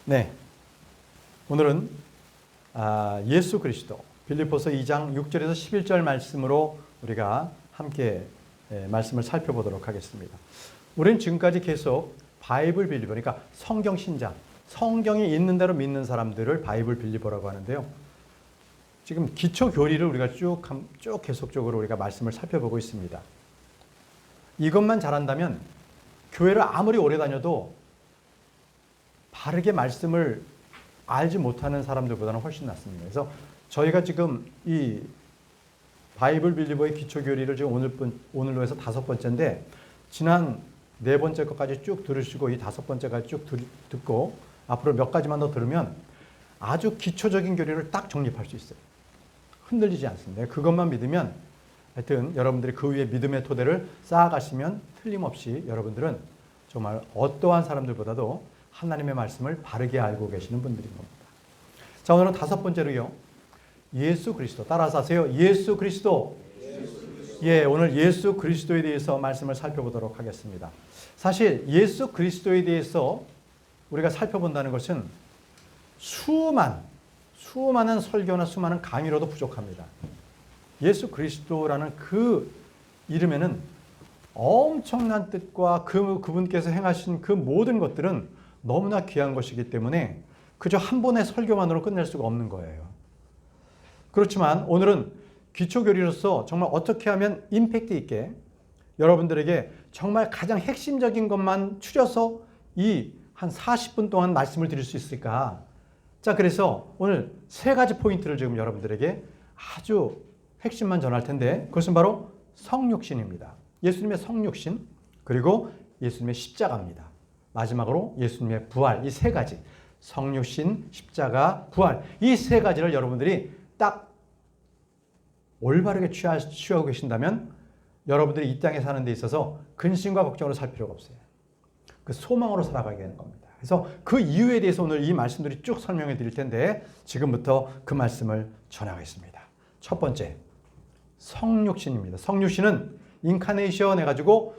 네, 오늘은 예수 그리스도 빌립보서 2장 6절에서 11절 말씀으로 우리가 함께 말씀을 살펴보도록 하겠습니다. 우리는 지금까지 계속 바이블 빌리버, 그러니까 성경 신자, 성경이 있는 대로 믿는 사람들을 바이블 빌리버라고 하는데요. 지금 기초 교리를 우리가 쭉 계속적으로 우리가 말씀을 살펴보고 있습니다. 이것만 잘한다면 교회를 아무리 오래 다녀도 바르게 말씀을 알지 못하는 사람들보다는 훨씬 낫습니다. 그래서 저희가 지금 이 바이블 빌리버의 기초 교리를 지금 오늘로 해서 5번째인데, 지난 4번째 것까지 쭉 들으시고 이 5번째까지 쭉 듣고 앞으로 몇 가지만 더 들으면 아주 기초적인 교리를 딱 정립할 수 있어요. 흔들리지 않습니다. 그것만 믿으면 하여튼 여러분들이 그 위에 믿음의 토대를 쌓아가시면 틀림없이 여러분들은 정말 어떠한 사람들보다도 하나님의 말씀을 바르게 알고 계시는 분들인 겁니다. 자, 오늘은 5번째로요. 예수 그리스도. 따라서 하세요. 예수 그리스도. 예, 오늘 예수 그리스도에 대해서 말씀을 살펴보도록 하겠습니다. 사실 예수 그리스도에 대해서 우리가 살펴본다는 것은 수많은 설교나 수많은 강의로도 부족합니다. 예수 그리스도라는 그 이름에는 엄청난 뜻과 그분께서 행하신 그 모든 것들은 너무나 귀한 것이기 때문에 그저 한 번의 설교만으로 끝낼 수가 없는 거예요. 그렇지만 오늘은 기초교리로서 정말 어떻게 하면 임팩트 있게 여러분들에게 정말 가장 핵심적인 것만 추려서 이 한 40분 동안 말씀을 드릴 수 있을까? 자, 그래서 오늘 3가지 포인트를 지금 여러분들에게 아주 핵심만 전할 텐데, 그것은 바로 성육신입니다. 예수님의 성육신, 그리고 예수님의 십자가입니다. 마지막으로 예수님의 부활, 이 3가지. 성육신, 십자가, 부활. 이 3가지를 여러분들이 딱 올바르게 취하고 계신다면 여러분들이 이 땅에 사는 데 있어서 근심과 걱정으로 살 필요가 없어요. 그 소망으로 살아가게 되는 겁니다. 그래서 그 이유에 대해서 오늘 이 말씀들이 쭉 설명해 드릴 텐데 지금부터 그 말씀을 전하겠습니다. 첫 번째, 성육신입니다. 성육신은 인카네이션 해가지고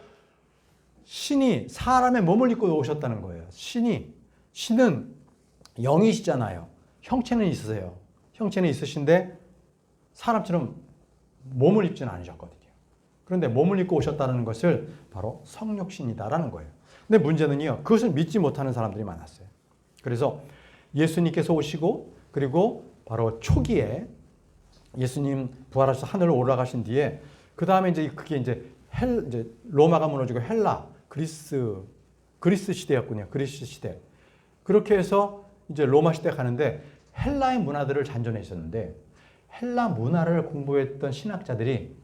신이 사람의 몸을 입고 오셨다는 거예요. 신은 영이시잖아요. 형체는 있으세요. 형체는 있으신데 사람처럼 몸을 입지는 않으셨거든요. 그런데 몸을 입고 오셨다는 것을 바로 성육신이다라는 거예요. 근데 문제는요, 그것을 믿지 못하는 사람들이 많았어요. 그래서 예수님께서 오시고, 그리고 바로 초기에 예수님 부활하셔서 하늘로 올라가신 뒤에, 그 다음에 그게 이제 로마가 무너지고 그리스 시대였군요. 그리스 시대. 그렇게 해서 이제 로마 시대 가는데 헬라의 문화들을 잔존해 있었는데, 헬라 문화를 공부했던 신학자들이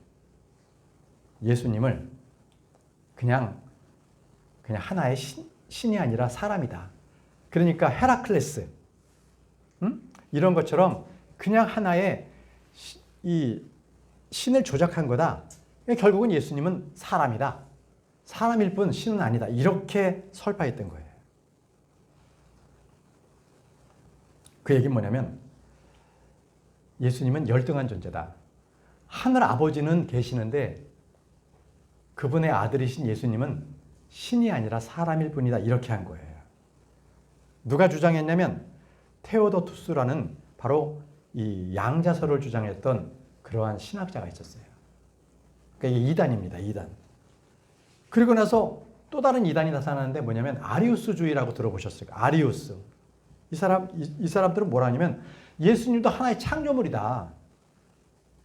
예수님을 그냥 하나의 신이 아니라 사람이다. 그러니까 헤라클레스, 이런 것처럼 그냥 하나의 이 신을 조작한 거다. 결국은 예수님은 사람이다. 사람일 뿐 신은 아니다. 이렇게 설파했던 거예요. 그 얘기는 뭐냐면 예수님은 열등한 존재다. 하늘 아버지는 계시는데 그분의 아들이신 예수님은 신이 아니라 사람일 뿐이다. 이렇게 한 거예요. 누가 주장했냐면 테오도투스라는 바로 이 양자설을 주장했던 그러한 신학자가 있었어요. 그러니까 이게 이단입니다. 이단. 그리고 나서 또 다른 이단이 나타나는데 뭐냐면 아리우스주의라고 들어보셨을까요? 아리우스. 이 사람들은 뭐라냐면 예수님도 하나의 창조물이다.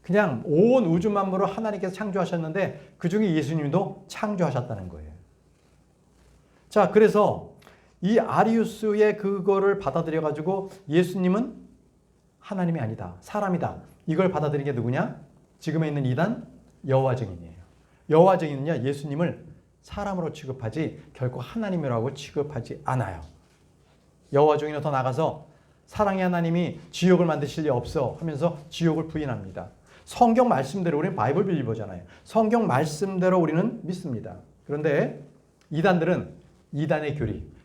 그냥 온 우주 만물을 하나님께서 창조하셨는데 그중에 예수님도 창조하셨다는 거예요. 자, 그래서 이 아리우스의 그거를 받아들여가지고 예수님은 하나님이 아니다. 사람이다. 이걸 받아들인 게 누구냐? 지금에 있는 이단 여호와 증인이에요. 여호와 증인은요, 예수님을 사람으로 취급하지 결코 하나님이라고 취급하지 않아요. 여호와 증인은 더 나가서 사랑의 하나님이 지옥을 만드실 리 없어 하면서 지옥을 부인합니다. 성경 말씀대로, 우리는 바이블 빌리버잖아요. 성경 말씀대로 우리는 믿습니다. 그런데 이단들은 이단의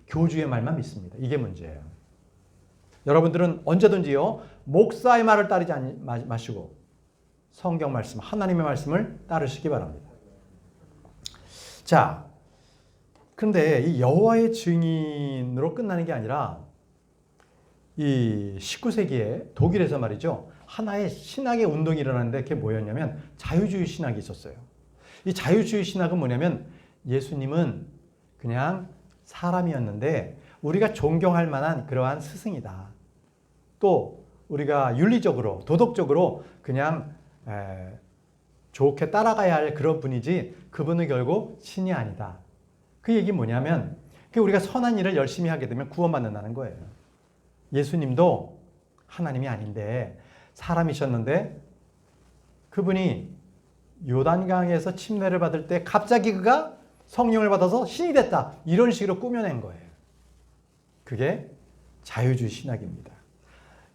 교주의 말만 믿습니다. 이게 문제예요. 여러분들은 언제든지요, 목사의 말을 따르지 마시고 성경 말씀, 하나님의 말씀을 따르시기 바랍니다. 자, 그런데 이 여호와의 증인으로 끝나는 게 아니라 이 19세기에 독일에서 말이죠. 하나의 신학의 운동이 일어났는데 그게 뭐였냐면 자유주의 신학이 있었어요. 이 자유주의 신학은 뭐냐면 예수님은 그냥 사람이었는데 우리가 존경할 만한 그러한 스승이다. 또 우리가 윤리적으로 도덕적으로 그냥 좋게 따라가야 할 그런 분이지 그분은 결국 신이 아니다. 그 얘기 뭐냐면 우리가 선한 일을 열심히 하게 되면 구원받는다는 거예요. 예수님도 하나님이 아닌데 사람이셨는데 그분이 요단강에서 침례를 받을 때 갑자기 그가 성령을 받아서 신이 됐다. 이런 식으로 꾸며낸 거예요. 그게 자유주의 신학입니다.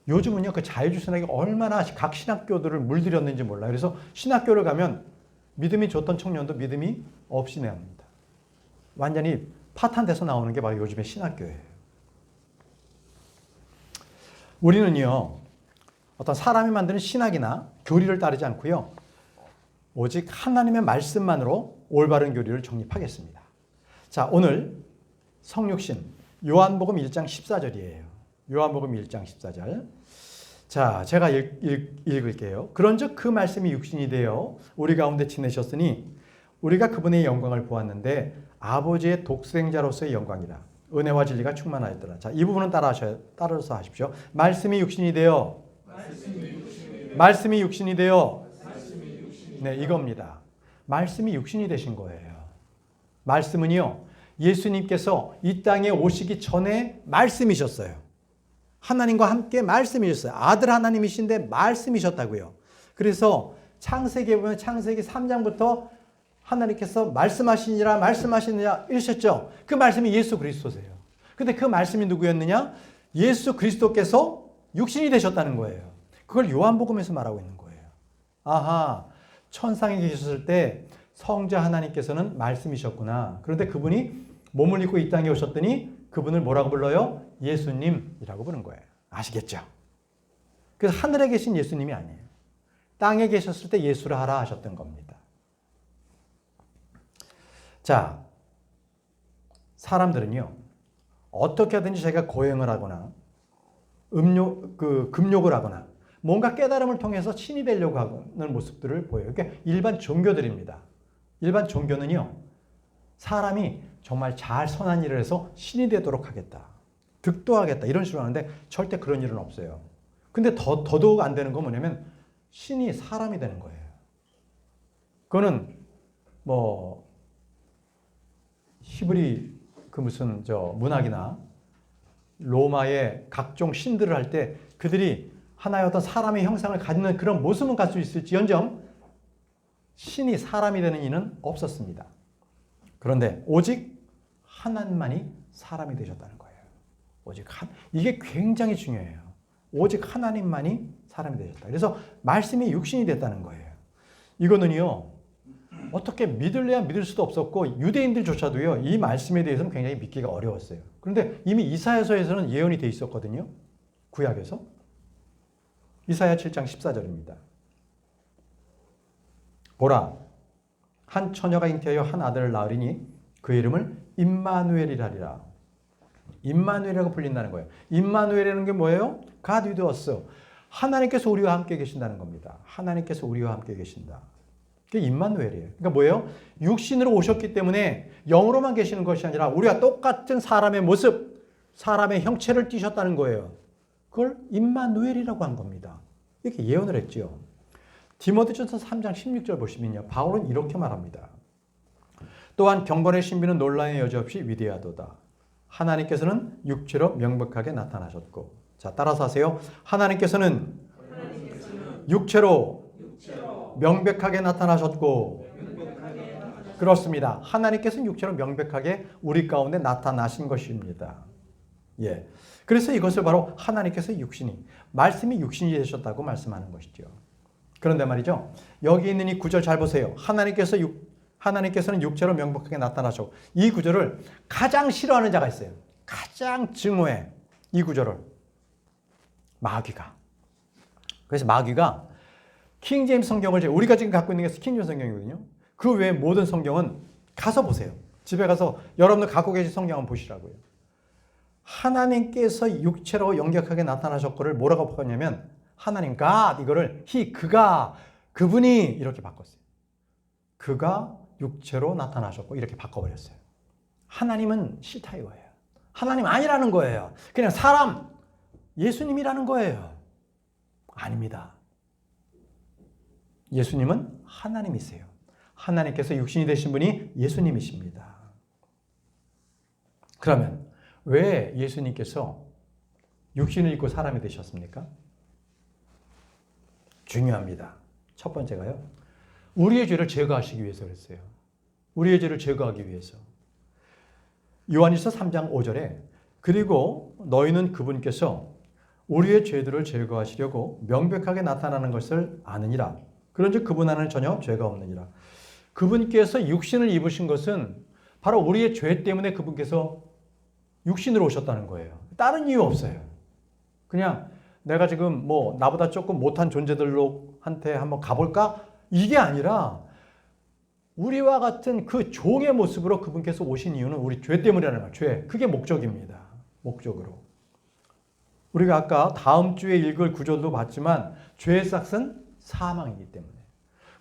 요즘은요, 그 자유주의 신학이 얼마나 각 신학교들을 물들였는지 몰라요. 그래서 신학교를 가면 믿음이 좋던 청년도 믿음이 없이 나옵니다. 완전히 파탄돼서 나오는 게 바로 요즘의 신학교예요. 우리는요, 어떤 사람이 만드는 신학이나 교리를 따르지 않고요, 오직 하나님의 말씀만으로 올바른 교리를 정립하겠습니다. 자, 오늘 성육신 요한복음 1장 14절이에요. 요한복음 1장 14절. 자, 제가 읽을게요. 그런즉 그 말씀이 육신이 되어 우리 가운데 지내셨으니 우리가 그분의 영광을 보았는데 아버지의 독생자로서의 영광이라. 은혜와 진리가 충만하였더라. 자, 이 부분은 따라서 하십시오. 말씀이 육신이 되어. 말씀이 육신이 되어. 네, 이겁니다. 말씀이 육신이 되신 거예요. 말씀은요, 예수님께서 이 땅에 오시기 전에 말씀이셨어요. 하나님과 함께 말씀이셨어요. 아들 하나님이신데 말씀이셨다고요. 그래서 창세기에 보면 창세기 3장부터 하나님께서 말씀하시니라 이러셨죠. 그 말씀이 예수 그리스도세요. 근데 그 말씀이 누구였느냐? 예수 그리스도께서 육신이 되셨다는 거예요. 그걸 요한복음에서 말하고 있는 거예요. 아하, 천상에 계셨을 때 성자 하나님께서는 말씀이셨구나. 그런데 그분이 몸을 입고 이 땅에 오셨더니 그분을 뭐라고 불러요? 예수님이라고 부르는 거예요. 아시겠죠? 그래서 하늘에 계신 예수님이 아니에요. 땅에 계셨을 때 예수를 하라 하셨던 겁니다. 자, 사람들은요, 어떻게 하든지 자기가 고행을 하거나 금욕을 하거나 뭔가 깨달음을 통해서 신이 되려고 하는 모습들을 보여요. 그러니까 일반 종교들입니다. 일반 종교는요, 사람이 정말 잘 선한 일을 해서 신이 되도록 하겠다. 득도하겠다. 이런 식으로 하는데 절대 그런 일은 없어요. 근데 더더욱 안 되는 건 뭐냐면 신이 사람이 되는 거예요. 그거는 히브리 무슨 문학이나 로마의 각종 신들을 할 때 그들이 하나의 어떤 사람의 형상을 갖는 그런 모습은 갖을 수 있을지언정 신이 사람이 되는 일은 없었습니다. 그런데 오직 하나님만이 사람이 되셨다는 거예요. 이게 굉장히 중요해요. 오직 하나님만이 사람이 되셨다. 그래서 말씀이 육신이 됐다는 거예요. 이거는요, 어떻게 믿을래야 믿을 수도 없었고 유대인들조차도요, 이 말씀에 대해서는 굉장히 믿기가 어려웠어요. 그런데 이미 이사야서에서는 예언이 돼 있었거든요. 구약에서. 이사야 7장 14절입니다. 보라, 한 처녀가 잉태하여 한 아들을 낳으리니 그 이름을 임마누엘이라 하리라. 임마누엘이라고 불린다는 거예요. 임마누엘이라는 게 뭐예요? God with us. 하나님께서 우리와 함께 계신다는 겁니다. 하나님께서 우리와 함께 계신다. 그게 임마누엘이에요. 그러니까 뭐예요? 육신으로 오셨기 때문에 영으로만 계시는 것이 아니라 우리와 똑같은 사람의 모습, 사람의 형체를 띠셨다는 거예요. 그걸 임마누엘이라고 한 겁니다. 이렇게 예언을 했죠. 디모데전서 3장 16절 보시면요, 바울은 이렇게 말합니다. 또한 경건의 신비는 논란의 여지 없이 위대하도다. 하나님께서는 육체로 명백하게 나타나셨고. 자, 따라서 하세요. 하나님께서는 육체로 명백하게 나타나셨고. 그렇습니다. 하나님께서는 육체로 명백하게 우리 가운데 나타나신 것입니다. 예. 그래서 이것을 바로 하나님께서 말씀이 육신이 되셨다고 말씀하는 것이죠. 그런데 말이죠, 여기 있는 이 구절 잘 보세요. 하나님께서는 육체로 명백하게 나타나셨고. 이 구절을 가장 싫어하는 자가 있어요. 가장 증오해. 이 구절을. 마귀가. 그래서 마귀가 킹제임스 성경을 우리가 지금 갖고 있는 게 킹제임스 성경이거든요. 그 외에 모든 성경은 가서 보세요. 집에 가서 여러분들 갖고 계신 성경 한번 보시라고요. 하나님께서 육체로 영격하게 나타나셨거를 뭐라고 바꿨냐면 하나님 God 이거를 그가 그분이 이렇게 바꿨어요. 그가 육체로 나타나셨고 이렇게 바꿔버렸어요. 하나님은 싫다 이거예요. 하나님 아니라는 거예요. 그냥 사람 예수님이라는 거예요. 아닙니다. 예수님은 하나님이세요. 하나님께서 육신이 되신 분이 예수님이십니다. 그러면 왜 예수님께서 육신을 입고 사람이 되셨습니까? 중요합니다. 첫 번째가요. 우리의 죄를 제거하시기 위해서 그랬어요. 우리의 죄를 제거하기 위해서. 요한일서 3장 5절에 그리고 너희는 그분께서 우리의 죄들을 제거하시려고 명백하게 나타나는 것을 아느니라. 그런즉 그분 안에는 전혀 죄가 없느니라. 그분께서 육신을 입으신 것은 바로 우리의 죄 때문에 그분께서 육신으로 오셨다는 거예요. 다른 이유 없어요. 그냥 내가 지금 뭐 나보다 조금 못한 존재들한테 한번 가볼까? 이게 아니라 우리와 같은 그 종의 모습으로 그분께서 오신 이유는 우리 죄 때문이라는 거예요. 죄. 그게 목적입니다. 목적으로. 우리가 아까 다음 주에 읽을 구절도 봤지만 죄의 싹은 사망이기 때문에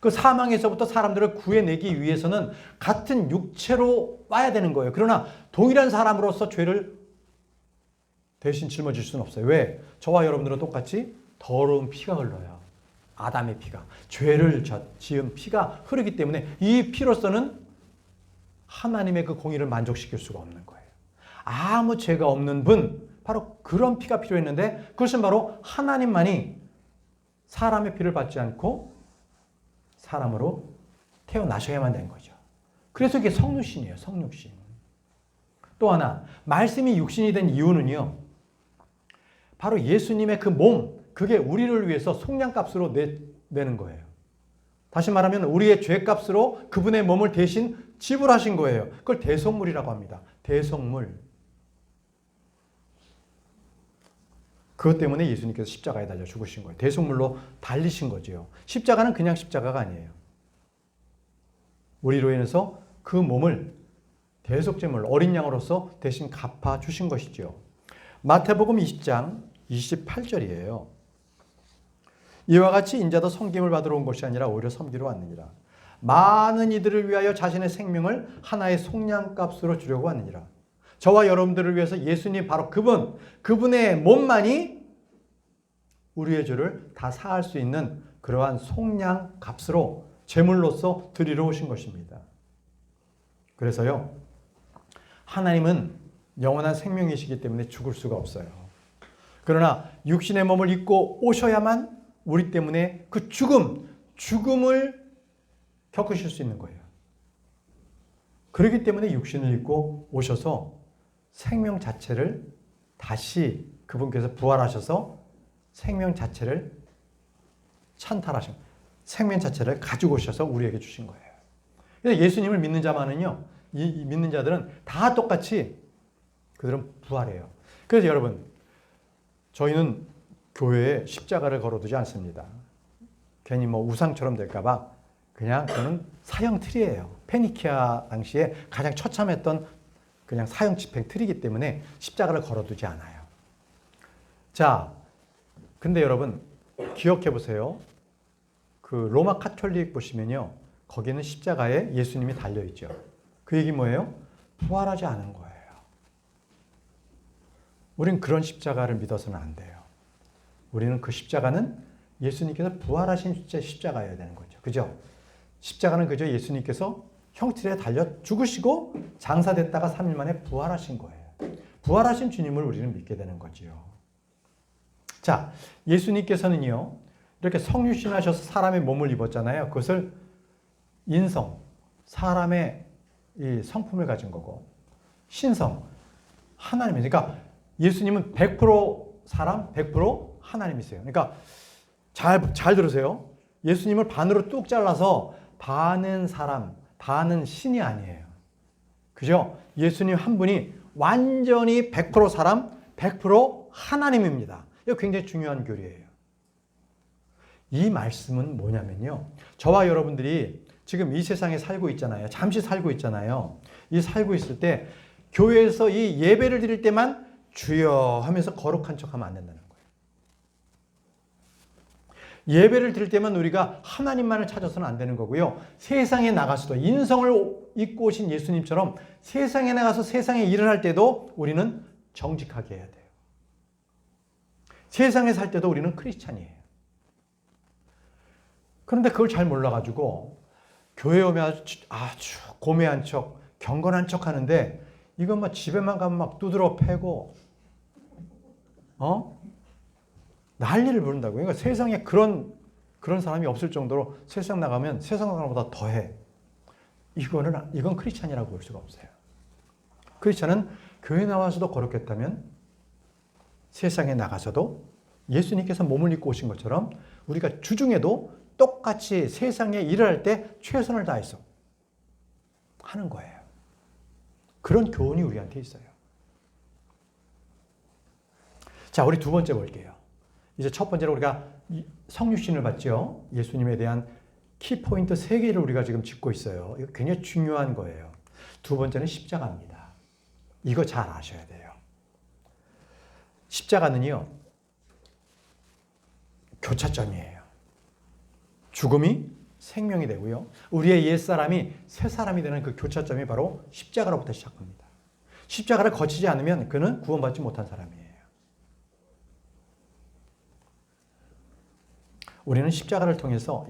그 사망에서부터 사람들을 구해내기 위해서는 같은 육체로 와야 되는 거예요. 그러나 동일한 사람으로서 죄를 대신 짊어질 수는 없어요. 왜? 저와 여러분들은 똑같이 더러운 피가 흘러요. 아담의 피가. 죄를 지은 피가 흐르기 때문에 이 피로서는 하나님의 그 공의를 만족시킬 수가 없는 거예요. 아무 죄가 없는 분, 바로 그런 피가 필요했는데 그것은 바로 하나님만이 사람의 피를 받지 않고 사람으로 태어나셔야만 된 거죠. 그래서 이게 성육신이에요. 성육신. 또 하나, 말씀이 육신이 된 이유는요. 바로 예수님의 그 몸, 그게 우리를 위해서 속량값으로 내는 거예요. 다시 말하면 우리의 죄값으로 그분의 몸을 대신 지불하신 거예요. 그걸 대속물이라고 합니다. 대속물. 그것 때문에 예수님께서 십자가에 달려 죽으신 거예요. 대속물로 달리신 거죠. 십자가는 그냥 십자가가 아니에요. 우리로 인해서 그 몸을 대속제물, 어린 양으로서 대신 갚아주신 것이죠. 마태복음 20장 28절이에요. 이와 같이 인자도 섬김을 받으러 온 것이 아니라 오히려 섬기러 왔느니라. 많은 이들을 위하여 자신의 생명을 하나의 속량값으로 주려고 왔느니라. 저와 여러분들을 위해서 예수님 바로 그분의 몸만이 우리의 죄를 다 사할 수 있는 그러한 속량값으로 제물로서 드리러 오신 것입니다. 그래서요, 하나님은 영원한 생명이시기 때문에 죽을 수가 없어요. 그러나 육신의 몸을 입고 오셔야만 우리 때문에 그 죽음을 겪으실 수 있는 거예요. 그렇기 때문에 육신을 입고 오셔서 생명 자체를 다시 그분께서 부활하셔서 생명 자체를 찬탈하신, 생명 자체를 가지고 오셔서 우리에게 주신 거예요. 그래서 예수님을 믿는 자만은요, 이 믿는 자들은 다 똑같이 그들은 부활해요. 그래서 여러분, 저희는 교회에 십자가를 걸어두지 않습니다. 괜히 뭐 우상처럼 될까봐 그냥 저는 사형 틀이에요. 페니키아 당시에 가장 처참했던 그냥 사형 집행 틀이기 때문에 십자가를 걸어두지 않아요. 자, 근데 여러분 기억해 보세요. 그 로마 카톨릭 보시면요, 거기는 십자가에 예수님이 달려 있죠. 그 얘기 뭐예요? 부활하지 않은 거예요. 우린 그런 십자가를 믿어서는 안 돼요. 우리는 그 십자가는 예수님께서 부활하신 십자가여야 되는 거죠. 그죠? 십자가는 그저 예수님께서 형틀에 달려 죽으시고 장사됐다가 3일 만에 부활하신 거예요. 부활하신 주님을 우리는 믿게 되는 거지요. 자, 예수님께서는요, 이렇게 성육신하셔서 사람의 몸을 입었잖아요. 그것을 인성, 사람의 이 성품을 가진 거고, 신성, 하나님이에요. 그러니까 예수님은 100% 사람, 100% 하나님이세요. 그러니까 잘 들으세요. 예수님을 반으로 뚝 잘라서 반은 사람, 반은 신이 아니에요. 그죠? 예수님 한 분이 완전히 100% 사람, 100% 하나님입니다. 이거 굉장히 중요한 교리예요. 이 말씀은 뭐냐면요, 저와 여러분들이 지금 이 세상에 살고 있잖아요. 잠시 살고 있잖아요. 이 살고 있을 때 교회에서 이 예배를 드릴 때만 주여 하면서 거룩한 척하면 안 된다는 거예요. 예배를 드릴 때만 우리가 하나님만을 찾아서는 안 되는 거고요. 세상에 나가서도 인성을 입고 오신 예수님처럼 세상에 나가서 세상에 일을 할 때도 우리는 정직하게 해야 돼요. 세상에 살 때도 우리는 크리스찬이에요. 그런데 그걸 잘 몰라가지고 교회 오면 아주 고매한 척, 경건한 척 하는데 이건 막 집에만 가면 막 두드러 패고 난리를 부른다고요. 그러니까 세상에 그런 사람이 없을 정도로 세상 나가면 세상 사람보다 더해. 이건 크리스찬이라고 볼 수가 없어요. 크리스찬은 교회 나와서도 거룩했다면 세상에 나가서도 예수님께서 몸을 입고 오신 것처럼 우리가 주중에도 똑같이 세상에 일을 할 때 최선을 다해서 하는 거예요. 그런 교훈이 우리한테 있어요. 자, 우리 두 번째 볼게요. 이제 첫 번째로 우리가 성육신을 받죠. 예수님에 대한 키포인트 3개를 우리가 지금 짚고 있어요. 이거 굉장히 중요한 거예요. 두 번째는 십자가입니다. 이거 잘 아셔야 돼요. 십자가는요, 교차점이에요. 죽음이 생명이 되고요. 우리의 옛사람이 새사람이 되는 그 교차점이 바로 십자가로부터 시작합니다. 십자가를 거치지 않으면 그는 구원받지 못한 사람이에요. 우리는 십자가를 통해서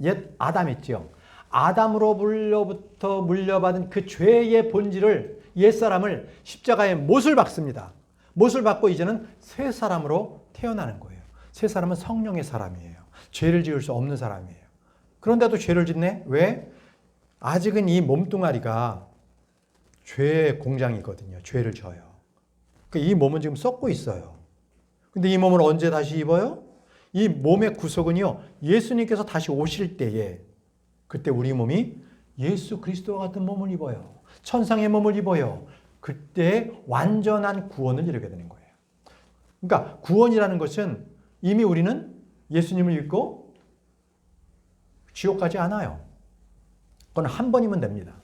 옛 아담 있죠. 아담으로부터 물려받은 그 죄의 본질을 옛사람을 십자가에 못을 박습니다. 못을 박고 이제는 새 사람으로 태어나는 거예요. 새 사람은 성령의 사람이에요. 죄를 지을 수 없는 사람이에요. 그런데도 죄를 짓네? 왜? 아직은 이 몸뚱아리가 죄의 공장이거든요. 죄를 져요. 이 몸은 지금 썩고 있어요. 근데 이 몸을 언제 다시 입어요? 이 몸의 구속은요, 예수님께서 다시 오실 때에 그때 우리 몸이 예수 그리스도와 같은 몸을 입어요. 천상의 몸을 입어요. 그때 완전한 구원을 이루게 되는 거예요. 그러니까 구원이라는 것은 이미 우리는 예수님을 믿고 지옥 가지 않아요. 그건 한 번이면 됩니다.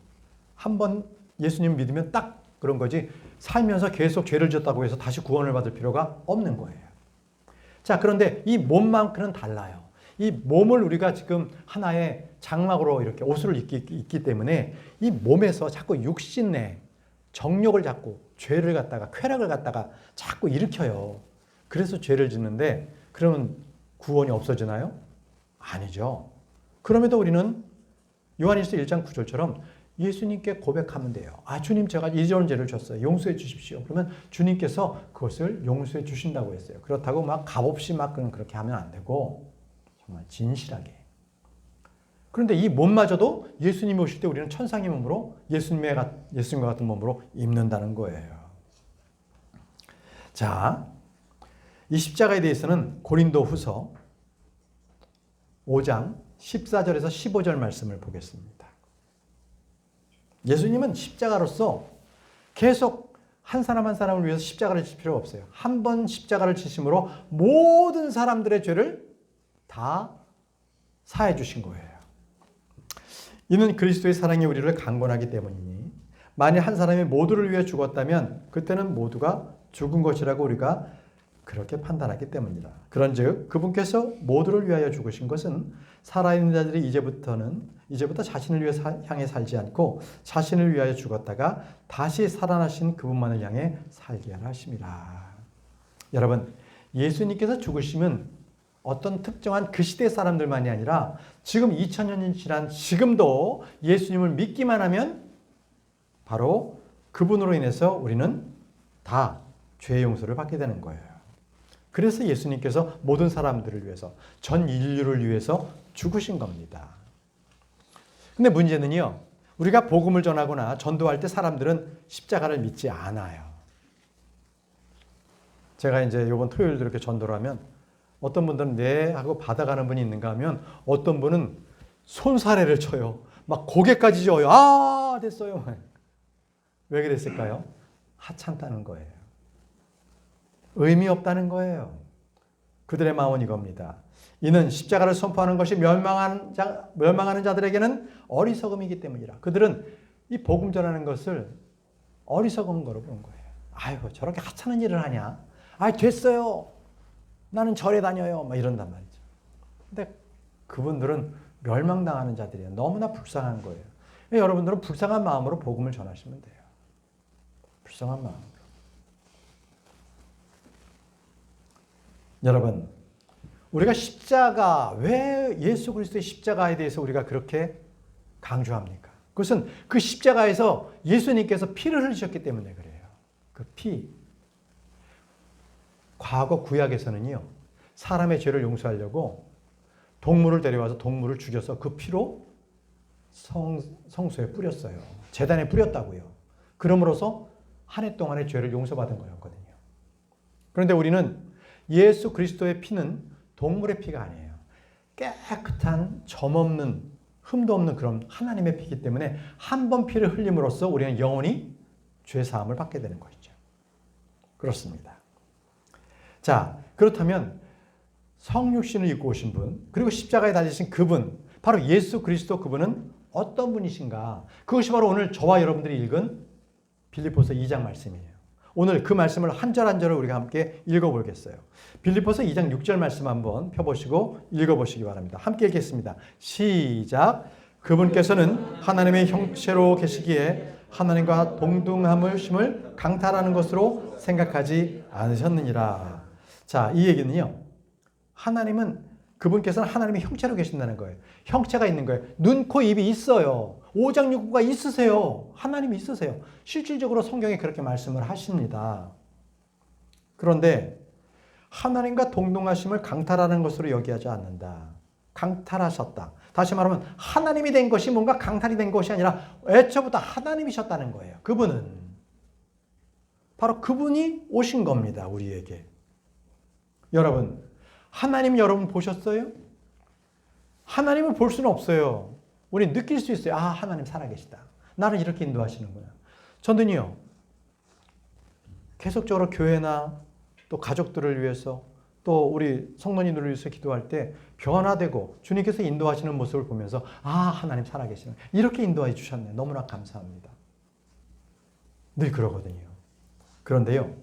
한 번 예수님 믿으면 딱 그런 거지 살면서 계속 죄를 지었다고 해서 다시 구원을 받을 필요가 없는 거예요. 자, 그런데 이 몸만큼은 달라요. 이 몸을 우리가 지금 하나의 장막으로 이렇게 옷을 입기 때문에 이 몸에서 자꾸 육신내 정욕을 잡고 죄를 갖다가 쾌락을 갖다가 자꾸 일으켜요. 그래서 죄를 짓는데 그러면 구원이 없어지나요? 아니죠. 그럼에도 우리는 요한일서 1장 9절처럼 예수님께 고백하면 돼요. 아, 주님, 제가 이런 죄를 졌어요. 용서해 주십시오. 그러면 주님께서 그것을 용서해 주신다고 했어요. 그렇다고 막 값없이 막 그렇게 하면 안 되고 정말 진실하게. 그런데 이 몸마저도 예수님이 오실 때 우리는 천상의 몸으로 예수님과 같은 몸으로 입는다는 거예요. 자, 이 십자가에 대해서는 고린도 후서 5장 14절에서 15절 말씀을 보겠습니다. 예수님은 십자가로서 계속 한 사람 한 사람을 위해서 십자가를 칠 필요가 없어요. 한 번 십자가를 치심으로 모든 사람들의 죄를 다 사해 주신 거예요. 이는 그리스도의 사랑이 우리를 강권하기 때문이니 만일 한 사람이 모두를 위해 죽었다면 그때는 모두가 죽은 것이라고 우리가 그렇게 판단하기 때문이다. 그런즉 그분께서 모두를 위하여 죽으신 것은 살아있는 자들이 이제부터 자신을 위해 향해 살지 않고 자신을 위하여 죽었다가 다시 살아나신 그분만을 향해 살게 하라 하심이라. 여러분, 예수님께서 죽으시면 어떤 특정한 그 시대 사람들만이 아니라 지금 2000년이 지난 지금도 예수님을 믿기만 하면 바로 그분으로 인해서 우리는 다 죄의 용서를 받게 되는 거예요. 그래서 예수님께서 모든 사람들을 위해서, 전 인류를 위해서 죽으신 겁니다. 근데 문제는요, 우리가 복음을 전하거나 전도할 때 사람들은 십자가를 믿지 않아요. 제가 이제 이번 토요일도 이렇게 전도를 하면 어떤 분들은 네 하고 받아가는 분이 있는가 하면 어떤 분은 손사래를 쳐요. 막 고개까지 져요. 아, 됐어요. 왜 그랬을까요? 하찮다는 거예요. 의미 없다는 거예요. 그들의 마음은 이겁니다. 이는 십자가를 선포하는 것이 멸망하는 자들에게는 어리석음이기 때문이라. 그들은 이 복음 전하는 것을 어리석은 거로 보는 거예요. 아이고 저렇게 하찮은 일을 하냐? 아 됐어요. 나는 절에 다녀요. 막 이런단 말이죠. 근데 그분들은 멸망당하는 자들이에요. 너무나 불쌍한 거예요. 여러분들은 불쌍한 마음으로 복음을 전하시면 돼요. 불쌍한 마음으로. 여러분, 우리가 십자가, 왜 예수 그리스도의 십자가에 대해서 우리가 그렇게 강조합니까? 그것은 그 십자가에서 예수님께서 피를 흘리셨기 때문에 그래요. 그 피. 과거 구약에서는요, 사람의 죄를 용서하려고 동물을 데려와서 동물을 죽여서 그 피로 성소에 뿌렸어요. 제단에 뿌렸다고요. 그럼으로써 한 해 동안의 죄를 용서받은 거였거든요. 그런데 우리는 예수 그리스도의 피는 동물의 피가 아니에요. 깨끗한 점없는 흠도 없는 그런 하나님의 피이기 때문에 한 번 피를 흘림으로써 우리는 영원히 죄 사함을 받게 되는 것이죠. 그렇습니다. 자, 그렇다면 성육신을 입고 오신 분, 그리고 십자가에 달리신 그분, 바로 예수 그리스도 그분은 어떤 분이신가? 그것이 바로 오늘 저와 여러분들이 읽은 빌립보서 2장 말씀이에요. 오늘 그 말씀을 한 절 한 절을 우리가 함께 읽어보겠어요. 빌립보서 2장 6절 말씀 한번 펴보시고 읽어보시기 바랍니다. 함께 읽겠습니다. 시작. 그분께서는 하나님의 형체로 계시기에 하나님과 동등함을 강탈하는 것으로 생각하지 않으셨느니라. 자, 이 얘기는요. 그분께서는 하나님의 형체로 계신다는 거예요. 형체가 있는 거예요. 눈, 코, 입이 있어요. 오장육부가 있으세요. 하나님이 있으세요. 실질적으로 성경에 그렇게 말씀을 하십니다. 그런데 하나님과 동등하심을 강탈하는 것으로 여기하지 않는다. 강탈하셨다. 다시 말하면 하나님이 된 것이 뭔가 강탈이 된 것이 아니라 애초부터 하나님이셨다는 거예요. 그분은. 바로 그분이 오신 겁니다. 우리에게. 여러분, 하나님 여러분 보셨어요? 하나님을 볼 수는 없어요. 우리 느낄 수 있어요. 아, 하나님 살아계시다. 나를 이렇게 인도하시는구나. 저는요, 계속적으로 교회나 또 가족들을 위해서 또 우리 성도님들을 위해서 기도할 때 변화되고 주님께서 인도하시는 모습을 보면서 아, 하나님 살아계시네. 이렇게 인도해 주셨네. 너무나 감사합니다. 늘 그러거든요. 그런데요,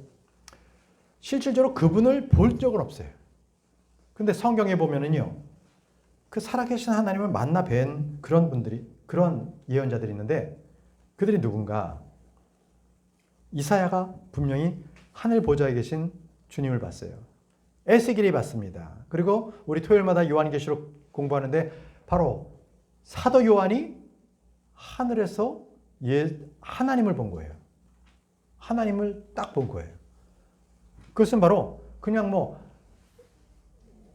실질적으로 그분을 볼 적은 없어요. 근데 성경에 보면은요, 그 살아계신 하나님을 만나 뵌 그런 분들이, 그런 예언자들이 있는데, 그들이 누군가? 이사야가 분명히 하늘 보좌에 계신 주님을 봤어요. 에스겔이 봤습니다. 그리고 우리 토요일마다 요한계시록 공부하는데, 바로 사도 요한이 하늘에서 하나님을 본 거예요. 하나님을 딱 본 거예요. 그것은 바로 그냥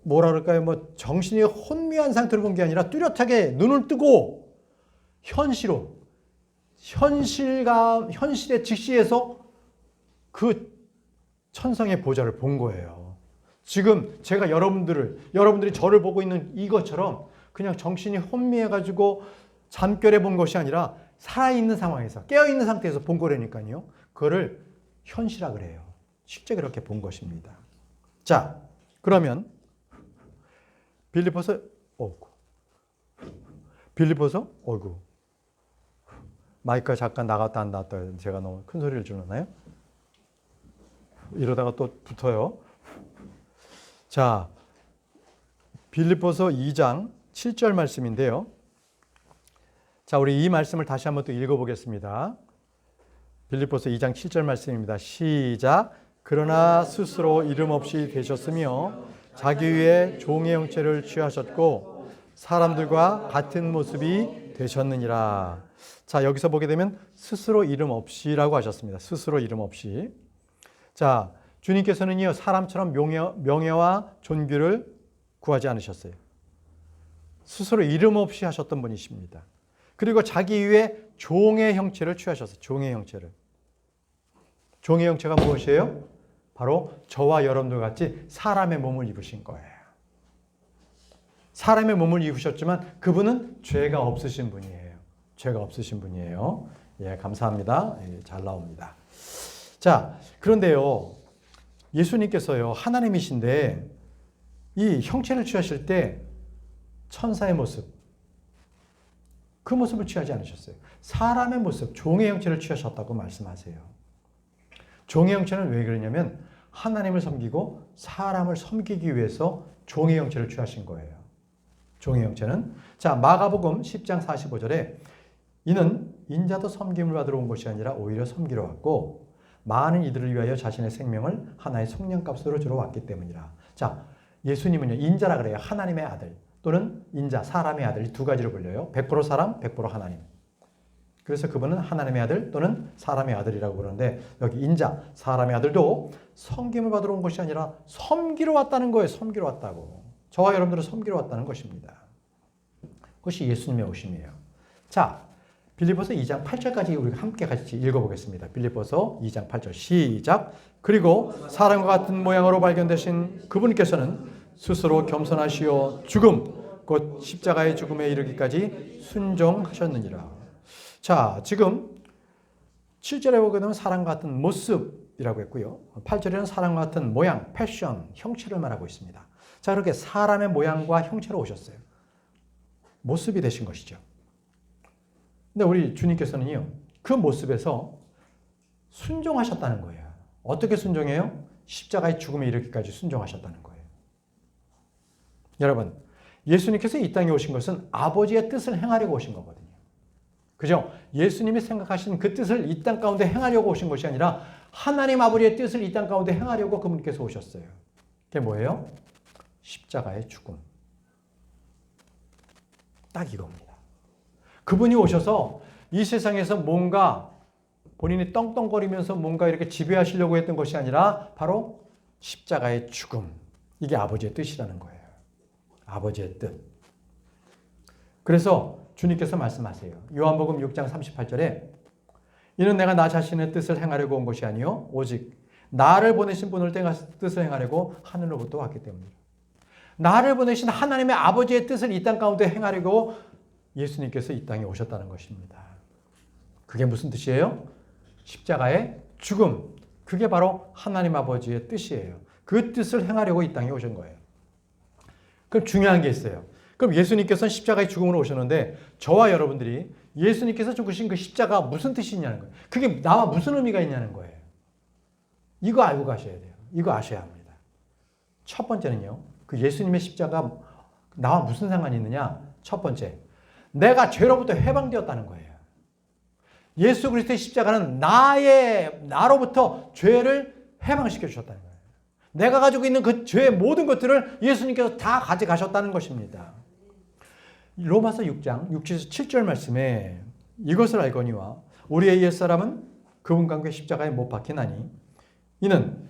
뭐라 그럴까요? 정신이 혼미한 상태로 본 게 아니라 뚜렷하게 눈을 뜨고 현실에 직시해서 그 천상의 보좌를 본 거예요. 지금 제가 여러분들이 저를 보고 있는 이것처럼 그냥 정신이 혼미해가지고 잠결에 본 것이 아니라 살아있는 상황에서, 깨어있는 상태에서 본 거라니까요. 그거를 현실화 그래요. 실제 그렇게 본 것입니다. 자, 그러면 빌립보서 마이크가 잠깐 나갔다 안 나왔다. 제가 너무 큰 소리를 질렀나요? 이러다가 또 붙어요. 자, 빌립보서 2장 7절 말씀인데요. 자, 우리 이 말씀을 다시 한번 또 읽어보겠습니다. 빌립보서 2장 7절 말씀입니다. 시작. 그러나 스스로 이름 없이 되셨으며 자기 위에 종의 형체를 취하셨고 사람들과 같은 모습이 되셨느니라. 자, 여기서 보게 되면 스스로 이름 없이라고 하셨습니다. 스스로 이름 없이. 자, 주님께서는요, 사람처럼 명예와 존귀를 구하지 않으셨어요. 스스로 이름 없이 하셨던 분이십니다. 그리고 자기 위에 종의 형체를 취하셨어요. 종의 형체를. 종의 형체가 무엇이에요? 바로 저와 여러분들 같이 사람의 몸을 입으신 거예요. 사람의 몸을 입으셨지만 그분은 죄가 없으신 분이에요. 죄가 없으신 분이에요. 예, 감사합니다. 예, 잘 나옵니다. 자, 그런데요, 예수님께서요, 하나님이신데 이 형체를 취하실 때 천사의 모습, 그 모습을 취하지 않으셨어요. 사람의 모습, 종의 형체를 취하셨다고 말씀하세요. 종의 형체는 왜 그러냐면 하나님을 섬기고 사람을 섬기기 위해서 종의 형체를 취하신 거예요. 종의 형체는. 자, 마가복음 10장 45절에 이는 인자도 섬김을 받으러 온 것이 아니라 오히려 섬기러 왔고 많은 이들을 위하여 자신의 생명을 하나의 속량값으로 주러 왔기 때문이라. 자, 예수님은요, 인자라 그래요. 하나님의 아들 또는 인자, 사람의 아들, 두 가지로 불려요. 100% 사람, 100% 하나님. 그래서 그분은 하나님의 아들 또는 사람의 아들이라고 그러는데 여기 인자, 사람의 아들도 섬김을 받으러 온 것이 아니라 섬기러 왔다는 거예요. 섬기러 왔다고. 저와 여러분들은 섬기러 왔다는 것입니다. 그것이 예수님의 오심이에요. 자, 빌립보서 2장 8절까지 우리가 함께 같이 읽어보겠습니다. 빌립보서 2장 8절 시작. 그리고 사람과 같은 모양으로 발견되신 그분께서는 스스로 겸손하시어 죽음, 곧 십자가의 죽음에 이르기까지 순종하셨느니라. 자, 지금 7절에 보게 되면 사람과 같은 모습이라고 했고요. 8절에는 사람과 같은 모양, 패션, 형체를 말하고 있습니다. 자, 그렇게 사람의 모양과 형체로 오셨어요. 모습이 되신 것이죠. 근데 우리 주님께서는요, 그 모습에서 순종하셨다는 거예요. 어떻게 순종해요? 십자가의 죽음에 이르기까지 순종하셨다는 거예요. 여러분, 예수님께서 이 땅에 오신 것은 아버지의 뜻을 행하려고 오신 거거든요. 그죠? 예수님이 생각하신 그 뜻을 이 땅 가운데 행하려고 오신 것이 아니라 하나님 아버지의 뜻을 이 땅 가운데 행하려고 그분께서 오셨어요. 그게 뭐예요? 십자가의 죽음. 딱 이겁니다. 그분이 오셔서 이 세상에서 뭔가 본인이 떵떵거리면서 뭔가 이렇게 지배하시려고 했던 것이 아니라 바로 십자가의 죽음. 이게 아버지의 뜻이라는 거예요. 아버지의 뜻. 그래서 주님께서 말씀하세요. 요한복음 6장 38절에 이는 내가 나 자신의 뜻을 행하려고 온 것이 아니요 오직 나를 보내신 분을 뜻을 행하려고 하늘로부터 왔기 때문이다. 나를 보내신 하나님의 아버지의 뜻을 이 땅 가운데 행하려고 예수님께서 이 땅에 오셨다는 것입니다. 그게 무슨 뜻이에요? 십자가의 죽음. 그게 바로 하나님 아버지의 뜻이에요. 그 뜻을 행하려고 이 땅에 오신 거예요. 그럼 중요한 게 있어요. 그럼 예수님께서는 십자가의 죽음으로 오셨는데 저와 여러분들이 예수님께서 죽으신 그 십자가 무슨 뜻이 있냐는 거예요. 그게 나와 무슨 의미가 있냐는 거예요. 이거 알고 가셔야 돼요. 이거 아셔야 합니다. 첫 번째는요. 그 예수님의 십자가 나와 무슨 상관이 있느냐? 첫 번째, 내가 죄로부터 해방되었다는 거예요. 예수 그리스도의 십자가는 나로부터 죄를 해방시켜 주셨다는 거예요. 내가 가지고 있는 그 죄의 모든 것들을 예수님께서 다 가져가셨다는 것입니다. 로마서 6장 6절에서 7절 말씀에 이것을 알거니와 우리의 옛사람은 그분과 함께 십자가에 못 박히나니 이는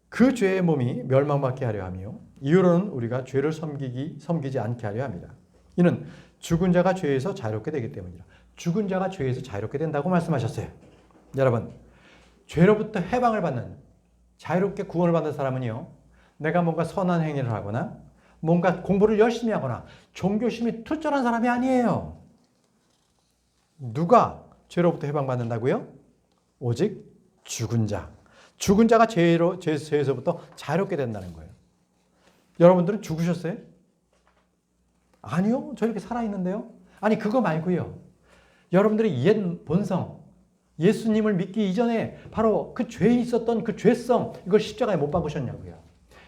그 죄의 몸이 멸망받게 하려 하며 이후로는 우리가 죄를 섬기지 않게 하려 합니다. 이는 죽은 자가 죄에서 자유롭게 되기 때문이라. 죽은 자가 죄에서 자유롭게 된다고 말씀하셨어요. 여러분, 죄로부터 해방을 받는, 자유롭게 구원을 받는 사람은요, 내가 뭔가 선한 행위를 하거나 뭔가 공부를 열심히 하거나 종교심이 투철한 사람이 아니에요. 누가 죄로부터 해방받는다고요? 오직 죽은 자. 죽은 자가 죄에서부터 자유롭게 된다는 거예요. 여러분들은 죽으셨어요? 아니요. 저 이렇게 살아있는데요. 아니 그거 말고요. 여러분들의 옛 본성, 예수님을 믿기 이전에 바로 그 죄에 있었던 그 죄성, 이걸 십자가에 못 박으셨냐고요.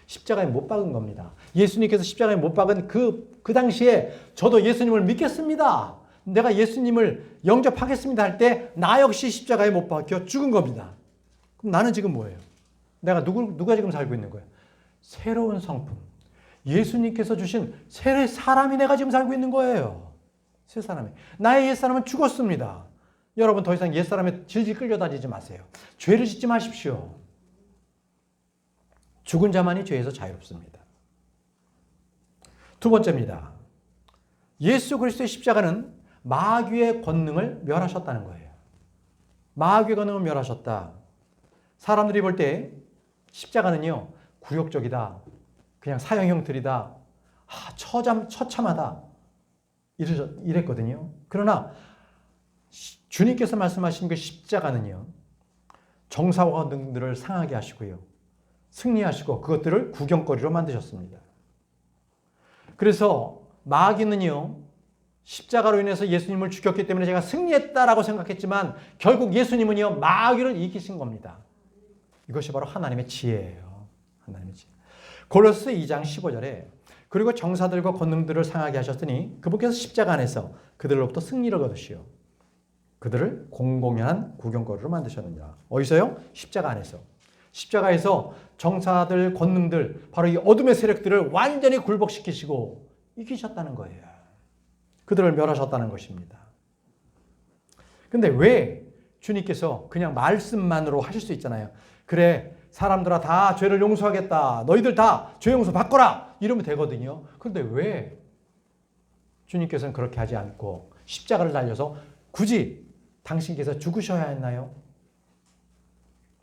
십자가에 못 박은 겁니다. 예수님께서 십자가에 못 박은 그 당시에 저도 예수님을 믿겠습니다. 내가 예수님을 영접하겠습니다 할 때 나 역시 십자가에 못 박혀 죽은 겁니다. 그럼 나는 지금 뭐예요? 내가 누가 지금 살고 있는 거예요? 새로운 성품. 예수님께서 주신 새 사람이 내가 지금 살고 있는 거예요. 새 사람이. 나의 옛사람은 죽었습니다. 여러분 더 이상 옛사람에 질질 끌려다니지 마세요. 죄를 짓지 마십시오. 죽은 자만이 죄에서 자유롭습니다. 두 번째입니다. 예수 그리스도의 십자가는 마귀의 권능을 멸하셨다는 거예요. 마귀의 권능을 멸하셨다. 사람들이 볼 때 십자가는요, 굴욕적이다. 그냥 사형 형틀이다. 처참하다. 이랬거든요. 그러나 주님께서 말씀하신 그 십자가는요, 정사와 등들을 상하게 하시고요. 승리하시고 그것들을 구경거리로 만드셨습니다. 그래서 마귀는요, 십자가로 인해서 예수님을 죽였기 때문에 제가 승리했다라고 생각했지만 결국 예수님은요, 마귀를 이기신 겁니다. 이것이 바로 하나님의 지혜예요. 하나님의 지혜. 골로새 2장 15절에 그리고 정사들과 권능들을 상하게 하셨으니 그분께서 십자가 안에서 그들로부터 승리를 거두시오. 그들을 공공연한 구경거리로 만드셨느니라. 어디서요? 십자가 안에서. 십자가에서 정사들, 권능들, 바로 이 어둠의 세력들을 완전히 굴복시키시고 이기셨다는 거예요. 그들을 멸하셨다는 것입니다. 근데 왜 주님께서 그냥 말씀만으로 하실 수 있잖아요. 그래, 사람들아 다 죄를 용서하겠다. 너희들 다 죄 용서 받거라. 이러면 되거든요. 그런데 왜 주님께서는 그렇게 하지 않고 십자가를 달려서 굳이 당신께서 죽으셔야 했나요?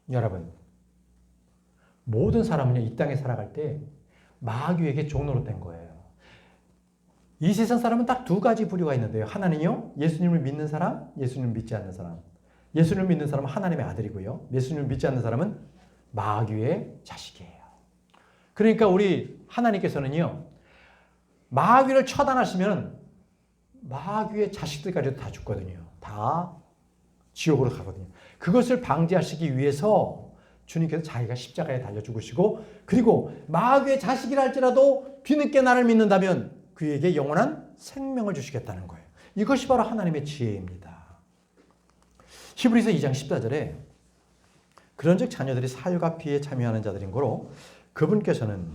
여러분, 모든 사람은요, 이 땅에 살아갈 때 마귀에게 종로로 된 거예요. 이 세상 사람은 딱 두 가지 부류가 있는데요. 하나는요, 예수님을 믿는 사람, 예수님을 믿지 않는 사람. 예수님을 믿는 사람은 하나님의 아들이고요. 예수님을 믿지 않는 사람은 마귀의 자식이에요. 그러니까 우리 하나님께서는요, 마귀를 처단하시면 마귀의 자식들까지도 다 죽거든요. 다 지옥으로 가거든요. 그것을 방지하시기 위해서 주님께서 자기가 십자가에 달려 죽으시고, 그리고 마귀의 자식이라 할지라도 뒤늦게 나를 믿는다면 그에게 영원한 생명을 주시겠다는 거예요. 이것이 바로 하나님의 지혜입니다. 히브리서 2장 14절에 그런즉 자녀들이 사유가 피에 참여하는 자들인 거로 그분께서는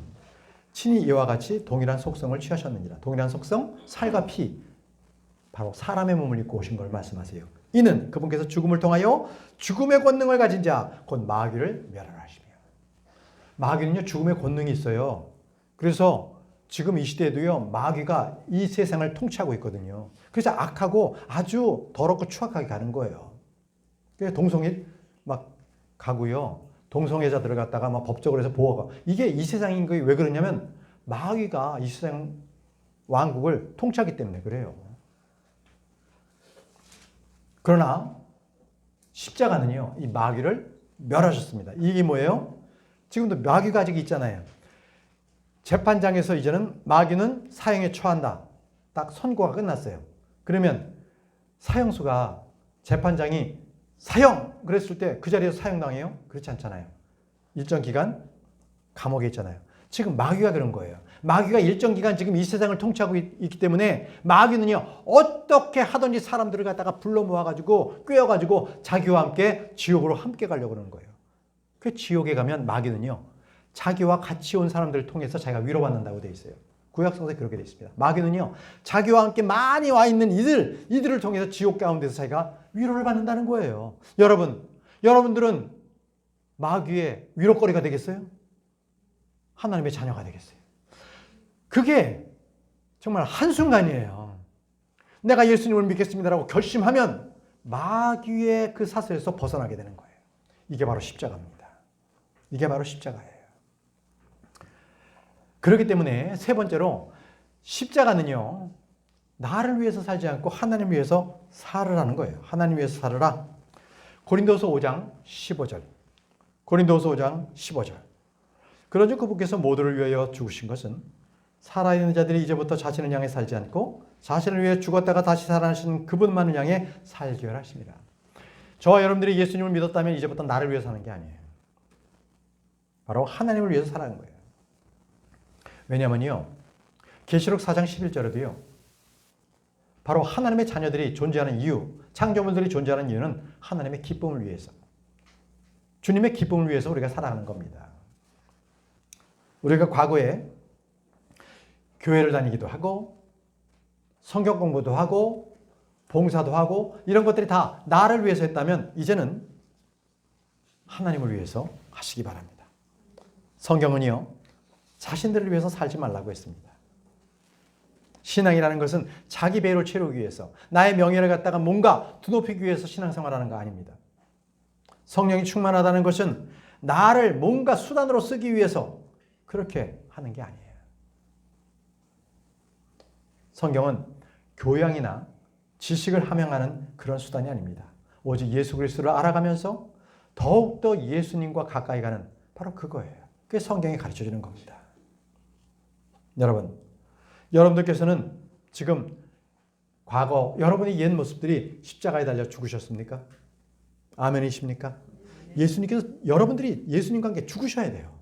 친히 이와 같이 동일한 속성을 취하셨느니라. 동일한 속성, 살과 피, 바로 사람의 몸을 입고 오신 걸 말씀하세요. 이는 그분께서 죽음을 통하여 죽음의 권능을 가진 자, 곧 마귀를 멸하시며. 마귀는요, 죽음의 권능이 있어요. 그래서 지금 이 시대에도요, 마귀가 이 세상을 통치하고 있거든요. 그래서 악하고 아주 더럽고 추악하게 가는 거예요. 그래서 동성애 막 가고요. 동성애자들을 갖다가 막 법적으로 해서 보호하고. 이게 이 세상인 거예요. 왜 그러냐면 마귀가 이 세상 왕국을 통치하기 때문에 그래요. 그러나 십자가는요, 이 마귀를 멸하셨습니다. 이게 뭐예요? 지금도 마귀가 아직 있잖아요. 재판장에서 이제는 마귀는 사형에 처한다. 딱 선고가 끝났어요. 그러면 사형수가 재판장이 사형! 그랬을 때 그 자리에서 사형당해요? 그렇지 않잖아요. 일정 기간 감옥에 있잖아요. 지금 마귀가 그런 거예요. 마귀가 일정 기간 지금 이 세상을 통치하고 있기 때문에 마귀는요, 어떻게 하든지 사람들을 갖다가 불러 모아가지고 꿰어가지고 자기와 함께 지옥으로 함께 가려고 그러는 거예요. 그 지옥에 가면 마귀는요, 자기와 같이 온 사람들을 통해서 자기가 위로받는다고 되어 있어요. 구약성서에 그렇게 되어 있습니다. 마귀는요, 자기와 함께 많이 와 있는 이들을 통해서 지옥 가운데서 자기가 위로를 받는다는 거예요. 여러분들은 마귀의 위로거리가 되겠어요? 하나님의 자녀가 되겠어요? 그게 정말 한순간이에요. 내가 예수님을 믿겠습니다라고 결심하면 마귀의 그 사슬에서 벗어나게 되는 거예요. 이게 바로 십자가입니다. 이게 바로 십자가예요. 그렇기 때문에 세 번째로 십자가는요, 나를 위해서 살지 않고 하나님을 위해서 살으라는 거예요. 하나님 위해서 살으라. 고린도서 5장 15절. 고린도서 5장 15절. 그런즉 그분께서 모두를 위하여 죽으신 것은 살아있는 자들이 이제부터 자신을 향해 살지 않고 자신을 위해 죽었다가 다시 살아나신 그분만을 향해 살게 하십니다. 저와 여러분들이 예수님을 믿었다면 이제부터 나를 위해 사는 게 아니에요. 바로 하나님을 위해서 살아가는 거예요. 왜냐하면요, 계시록 4장 11절에도요, 바로 하나님의 자녀들이 존재하는 이유, 창조물들이 존재하는 이유는 하나님의 기쁨을 위해서, 주님의 기쁨을 위해서 우리가 살아가는 겁니다. 우리가 과거에 교회를 다니기도 하고 성경 공부도 하고 봉사도 하고 이런 것들이 다 나를 위해서 했다면 이제는 하나님을 위해서 하시기 바랍니다. 성경은요, 자신들을 위해서 살지 말라고 했습니다. 신앙이라는 것은 자기 배를 채우기 위해서, 나의 명예를 갖다가 뭔가 드높이기 위해서 신앙생활하는 거 아닙니다. 성령이 충만하다는 것은 나를 뭔가 수단으로 쓰기 위해서 그렇게 하는 게 아니에요. 성경은 교양이나 지식을 함양하는 그런 수단이 아닙니다. 오직 예수 그리스도를 알아가면서 더욱더 예수님과 가까이 가는 바로 그거예요. 그게 성경이 가르쳐주는 겁니다. 여러분들께서는 지금 과거 여러분의 옛 모습들이 십자가에 달려 죽으셨습니까? 아멘이십니까? 예수님께서 여러분들이 예수님과 함께 죽으셔야 돼요.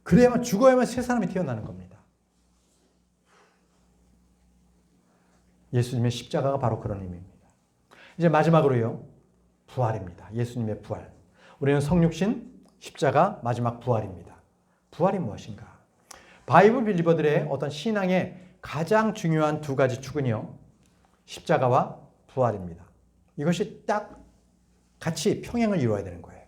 그래야만 죽어야만 새 사람이 태어나는 겁니다. 예수님의 십자가가 바로 그런 의미입니다. 이제 마지막으로요. 부활입니다. 예수님의 부활. 우리는 성육신, 십자가, 마지막 부활입니다. 부활이 무엇인가? 바이블 빌리버들의 어떤 신앙의 가장 중요한 두 가지 축은요. 십자가와 부활입니다. 이것이 딱 같이 평행을 이루어야 되는 거예요.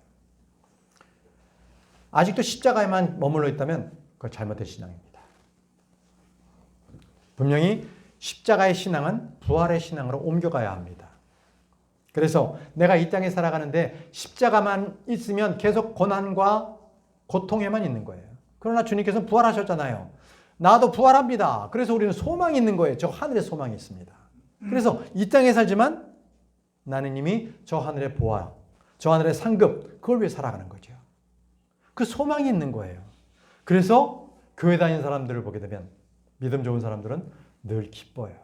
아직도 십자가에만 머물러 있다면 그건 잘못된 신앙입니다. 분명히 십자가의 신앙은 부활의 신앙으로 옮겨가야 합니다. 그래서 내가 이 땅에 살아가는데 십자가만 있으면 계속 고난과 고통에만 있는 거예요. 그러나 주님께서는 부활하셨잖아요. 나도 부활합니다. 그래서 우리는 소망이 있는 거예요. 저 하늘에 소망이 있습니다. 그래서 이 땅에 살지만 나는 이미 저 하늘의 보화, 저 하늘의 상급, 그걸 위해 살아가는 거죠. 그 소망이 있는 거예요. 그래서 교회 다니는 사람들을 보게 되면 믿음 좋은 사람들은 늘 기뻐요.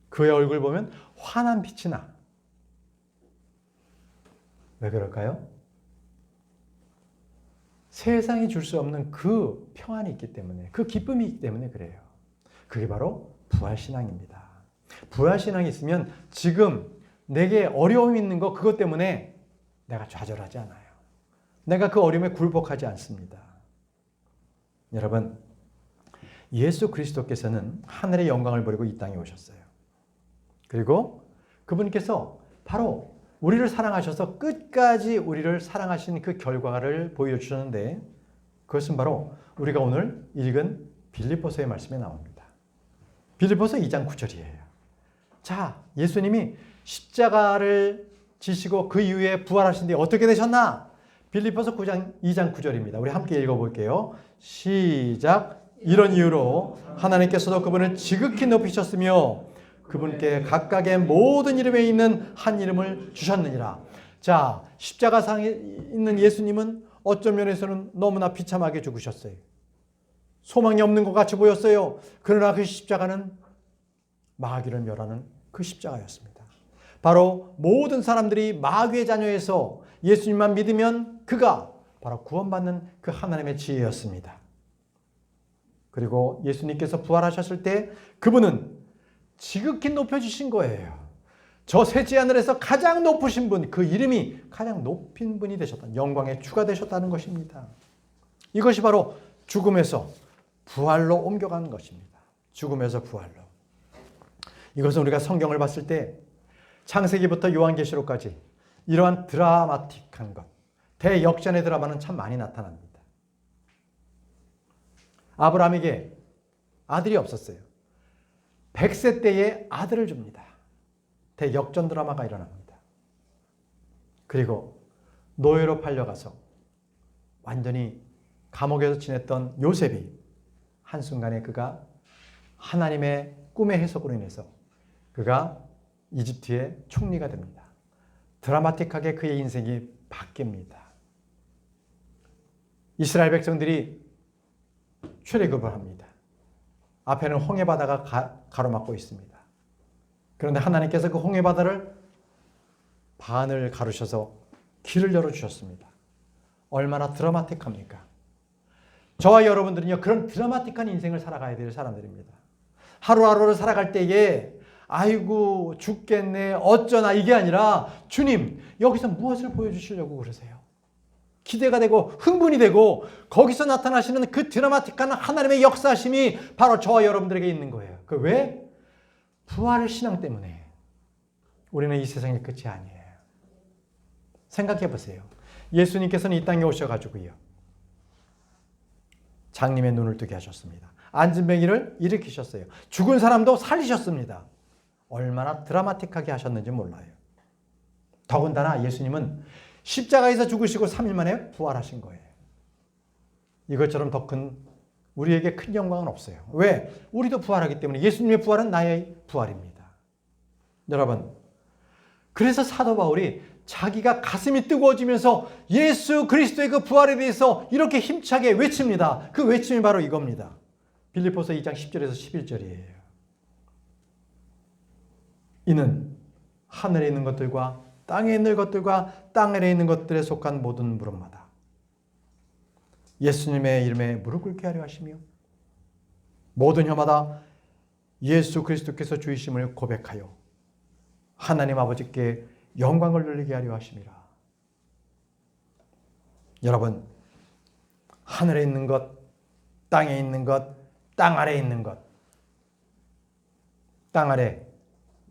그의 얼굴 보면 환한 빛이 나. 왜 그럴까요? 세상이 줄 수 없는 그 평안이 있기 때문에, 그 기쁨이 있기 때문에 그래요. 그게 바로 부활신앙입니다. 부활신앙이 있으면 지금 내게 어려움이 있는 거 그것 때문에 내가 좌절하지 않아요. 내가 그 어려움에 굴복하지 않습니다. 여러분, 예수 그리스도께서는 하늘의 영광을 버리고 이 땅에 오셨어요. 그리고 그분께서 바로 우리를 사랑하셔서 끝까지 우리를 사랑하신 그 결과를 보여주셨는데 그것은 바로 우리가 오늘 읽은 빌립보서의 말씀에 나옵니다. 빌립보서 2장 9절이에요. 자, 예수님이 십자가를 지시고 그 이후에 부활하신 뒤에 어떻게 되셨나? 빌립보서 2장 9절입니다. 우리 함께 읽어볼게요. 시작. 이런 이유로 하나님께서도 그분을 지극히 높이셨으며 그분께 각각의 모든 이름에 있는 한 이름을 주셨느니라. 자, 십자가상에 있는 예수님은 어떤 면에서는 너무나 비참하게 죽으셨어요. 소망이 없는 것 같이 보였어요. 그러나 그 십자가는 마귀를 멸하는 그 십자가였습니다. 바로 모든 사람들이 마귀의 자녀에서 예수님만 믿으면 그가 바로 구원받는 그 하나님의 지혜였습니다. 그리고 예수님께서 부활하셨을 때 그분은 지극히 높여주신 거예요. 저 셋째 하늘에서 가장 높으신 분, 그 이름이 가장 높인 분이 되셨다. 영광의 주가 되셨다는 것입니다. 이것이 바로 죽음에서 부활로 옮겨가는 것입니다. 죽음에서 부활로. 이것은 우리가 성경을 봤을 때 창세기부터 요한계시록까지 이러한 드라마틱한 것, 대역전의 드라마는 참 많이 나타납니다. 아브라함에게 아들이 없었어요. 100세 때에 아들을 줍니다. 대역전 드라마가 일어납니다. 그리고 노예로 팔려가서 완전히 감옥에서 지냈던 요셉이 한순간에 그가 하나님의 꿈의 해석으로 인해서 그가 이집트의 총리가 됩니다. 드라마틱하게 그의 인생이 바뀝니다. 이스라엘 백성들이 출애굽을 합니다. 앞에는 홍해바다가 가로막고 있습니다. 그런데 하나님께서 그 홍해바다를 반을 가르셔서 길을 열어주셨습니다. 얼마나 드라마틱합니까? 저와 여러분들은요, 그런 드라마틱한 인생을 살아가야 될 사람들입니다. 하루하루를 살아갈 때에 아이고 죽겠네 어쩌나 이게 아니라 주님 여기서 무엇을 보여주시려고 그러세요? 기대가 되고 흥분이 되고 거기서 나타나시는 그 드라마틱한 하나님의 역사심이 바로 저와 여러분들에게 있는 거예요. 그 왜? 부활의 신앙 때문에. 우리는 이 세상의 끝이 아니에요. 생각해 보세요. 예수님께서는 이 땅에 오셔가지고요. 장님의 눈을 뜨게 하셨습니다. 안진뱅이를 일으키셨어요. 죽은 사람도 살리셨습니다. 얼마나 드라마틱하게 하셨는지 몰라요. 더군다나 예수님은 십자가에서 죽으시고 3일 만에 부활하신 거예요. 이것처럼 더 큰 우리에게 큰 영광은 없어요. 왜? 우리도 부활하기 때문에 예수님의 부활은 나의 부활입니다. 여러분, 그래서 사도 바울이 자기가 가슴이 뜨거워지면서 예수 그리스도의 그 부활에 대해서 이렇게 힘차게 외칩니다. 그 외침이 바로 이겁니다. 빌립보서 2장 10절에서 11절이에요. 이는 하늘에 있는 것들과 땅에 있는 것들과 땅 아래에 있는 것들에 속한 모든 무릎마다 예수님의 이름에 무릎 꿇게 하려 하시며 모든 혀마다 예수 그리스도께서 주이심을 고백하여 하나님 아버지께 영광을 돌리게 하려 하심이라. 여러분, 하늘에 있는 것, 땅에 있는 것, 땅 아래에 있는 것, 땅 아래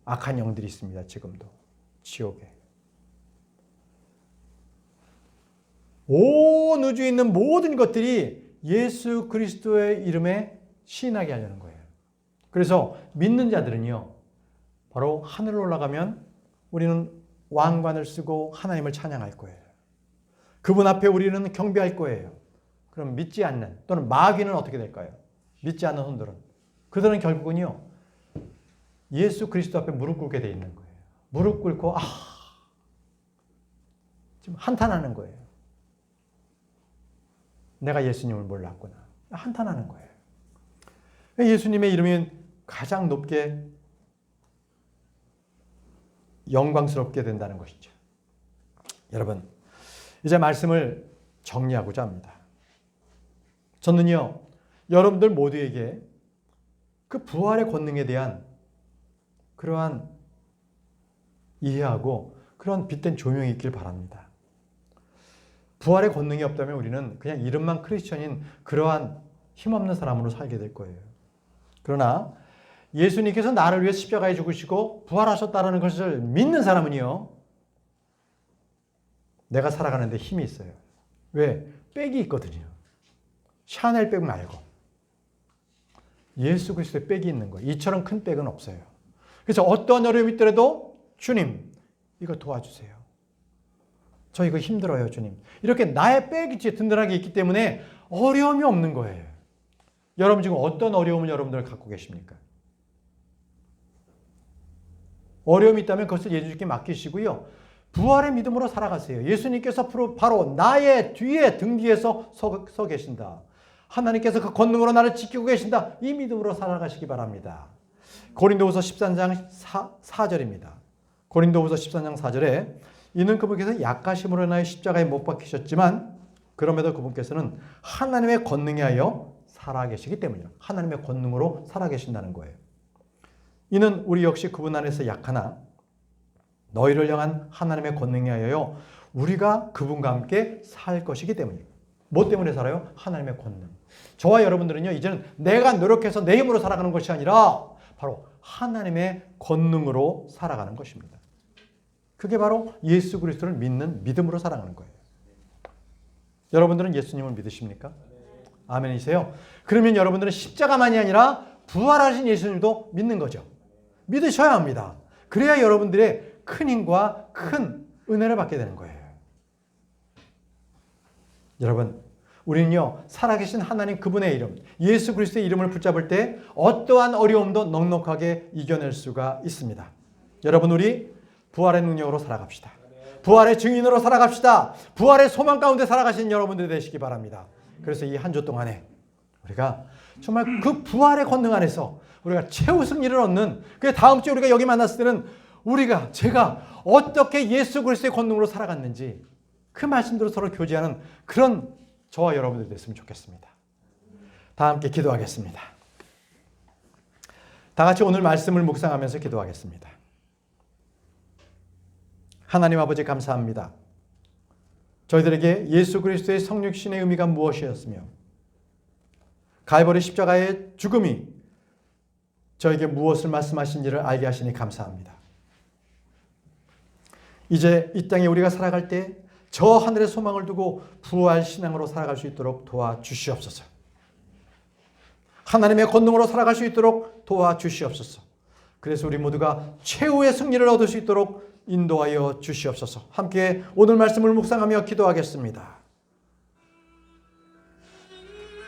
악한 영들이 있습니다. 지금도 지옥에. 온 우주에 있는 모든 것들이 예수 그리스도의 이름에 시인하게 하려는 거예요. 그래서 믿는 자들은요, 바로 하늘로 올라가면 우리는 왕관을 쓰고 하나님을 찬양할 거예요. 그분 앞에 우리는 경배할 거예요. 그럼 믿지 않는 또는 마귀는 어떻게 될까요? 믿지 않는 손들은 그들은 결국은요, 예수 그리스도 앞에 무릎 꿇게 돼 있는 거예요. 무릎 꿇고 지금 한탄하는 거예요. 내가 예수님을 몰랐구나. 한탄하는 거예요. 예수님의 이름이 가장 높게 영광스럽게 된다는 것이죠. 여러분, 이제 말씀을 정리하고자 합니다. 저는요, 여러분들 모두에게 그 부활의 권능에 대한 그러한 이해하고 그런 빛된 조명이 있길 바랍니다. 부활의 권능이 없다면 우리는 그냥 이름만 크리스천인 그러한 힘없는 사람으로 살게 될 거예요. 그러나 예수님께서 나를 위해 십자가에 죽으시고 부활하셨다는 것을 믿는 사람은요, 내가 살아가는데 힘이 있어요. 왜? 백이 있거든요. 샤넬 백 말고 예수 그리스도의 백이 있는 거예요. 이처럼 큰 백은 없어요. 그래서 어떠한 어려움이 있더라도 주님, 이거 도와주세요. 저 이거 힘들어요, 주님. 이렇게 나의 백이 든든하게 있기 때문에 어려움이 없는 거예요. 여러분 지금 어떤 어려움을 여러분들 갖고 계십니까? 어려움이 있다면 그것을 예수님께 맡기시고요. 부활의 믿음으로 살아가세요. 예수님께서 바로 나의 뒤에 등 뒤에서 서 계신다. 하나님께서 그 권능으로 나를 지키고 계신다. 이 믿음으로 살아가시기 바랍니다. 고린도후서 13장 4절입니다. 고린도후서 13장 4절에 이는 그분께서 약하심으로 인하여 십자가에 못 박히셨지만 그럼에도 그분께서는 하나님의 권능에 하여 살아계시기 때문이에요. 하나님의 권능으로 살아계신다는 거예요. 이는 우리 역시 그분 안에서 약하나 너희를 향한 하나님의 권능에 하여 우리가 그분과 함께 살 것이기 때문이에요. 뭐 때문에 살아요? 하나님의 권능. 저와 여러분들은요, 이제는 내가 노력해서 내 힘으로 살아가는 것이 아니라 바로 하나님의 권능으로 살아가는 것입니다. 그게 바로 예수 그리스도를 믿는 믿음으로 살아가는 거예요. 여러분들은 예수님을 믿으십니까? 아멘이세요? 그러면 여러분들은 십자가만이 아니라 부활하신 예수님도 믿는 거죠. 믿으셔야 합니다. 그래야 여러분들의 큰 힘과 큰 은혜를 받게 되는 거예요. 여러분, 우리는요, 살아계신 하나님 그분의 이름, 예수 그리스도의 이름을 붙잡을 때 어떠한 어려움도 넉넉하게 이겨낼 수가 있습니다. 여러분, 우리 부활의 능력으로 살아갑시다. 부활의 증인으로 살아갑시다. 부활의 소망 가운데 살아가신 여러분들이 되시기 바랍니다. 그래서 이 한 주 동안에 우리가 정말 그 부활의 권능 안에서 우리가 최후 승리를 얻는, 그 다음 주에 우리가 여기 만났을 때는 제가 어떻게 예수 그리스도의 권능으로 살아갔는지 그 말씀대로 서로 교제하는 그런 저와 여러분들이 됐으면 좋겠습니다. 다 함께 기도하겠습니다. 다 같이 오늘 말씀을 묵상하면서 기도하겠습니다. 하나님 아버지 감사합니다. 저희들에게 예수 그리스도의 성육신의 의미가 무엇이었으며 갈보리 십자가의 죽음이 저에게 무엇을 말씀하신지를 알게 하시니 감사합니다. 이제 이 땅에 우리가 살아갈 때 저 하늘의 소망을 두고 부활 신앙으로 살아갈 수 있도록 도와주시옵소서. 하나님의 권능으로 살아갈 수 있도록 도와주시옵소서. 그래서 우리 모두가 최후의 승리를 얻을 수 있도록 인도하여 주시옵소서. 함께 오늘 말씀을 묵상하며 기도하겠습니다.